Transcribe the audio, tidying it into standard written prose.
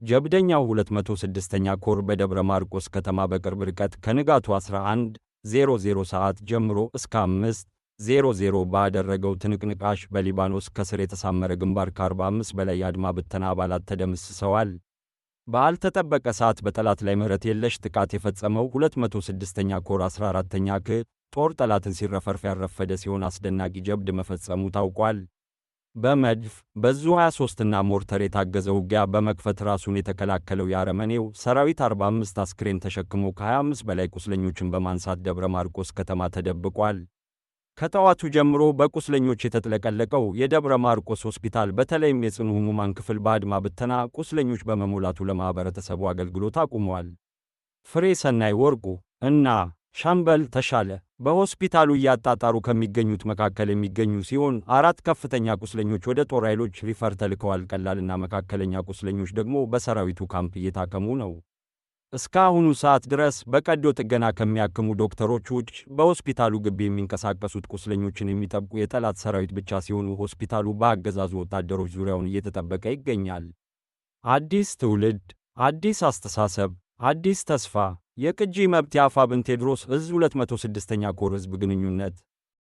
ጀብደኛው 206ኛ ኮር በደብረ ማርቆስ ከተማ በቅርብ ርቀት ከንጋቱ 11:00 ሰዓት ጀምሮ እስከ 5:00 ባደረገው ትንቅንቃሽ በሊባኖስ ከስር የተሳመረ ግንባር ከ45 በላይ የአድማ ብተና አባላት ተደምስሰዋል። ባልተጠበቀ ሰዓት በጠላት ላይ ምህረት የለሽ ጥቃት የፈጸመው 206ኛ ኮር 14ኛ ክፍለ ጦር ጠላትን ሲረፈርፍ ያረፈደ ሲሆን አስደናቂ ጀብድ መፈጸሙ ታውቋል። በመድፍ በዙ 23 እና ሞርተር የታገዘ ውጊያ በመክፈት ራሱን የተከላከለው የአረመኔው ሰራዊት 45 አስክሬን ተሸክሞ ከ25 በላይ ቁስለኞችን በማንሳት ደብረ ማርቆስ ከተማ ተደብቋል። ከጠዋቱ ጀምሮ በቁስለኞች የተጥለቀለቀው የደብረ ማርቆስ ሆስፒታል በተለይም የጽኑ ሕሙማን ክፍል በአድማ ብተና ቁስለኞች በመሞላቱ ለማህበረሰቡ አገልግሎት አቁሟል። ፍሬ ሰናይ ወርቁ እና ሻምበል ተሻለ በሆስፒታሉ እያጣጣሩ ከሚገኙት መካከል የሚገኙ ሲሆን 4 ከፍተኛ ቁስለኞች ወደ ጦር ኃይሎች ሪፈር ተልከዋል። ቀላልና መካከለኛ ቁስለኞች ደግሞ በሰራዊቱ ካምፕ እየታከሙ ነው። እስከ አሁኑ ሰዓት ድረስ በቀዶ ጥገና ከሚያክሙ ዶክተሮች ውጭ በሆስፒታሉ ግቢ የሚንቀሳቀሱት ቁስለኞችን የሚጠብቁ የጠላት ሰራዊት ብቻ ሲሆኑ ሆስፒታሉ በአገዛዙ ወታደሮች ዙሪያውን እየተጠበቀ ይገኛል። አዲስ ትውልድ፣ አዲስ አስተሳሰብ፣ አዲስ ተስፋ። የቅጂ መብት የአፋብኃ ቴዎድሮስ ዕዝ 206ኛ ኮር ሕዝብ ግንኙነት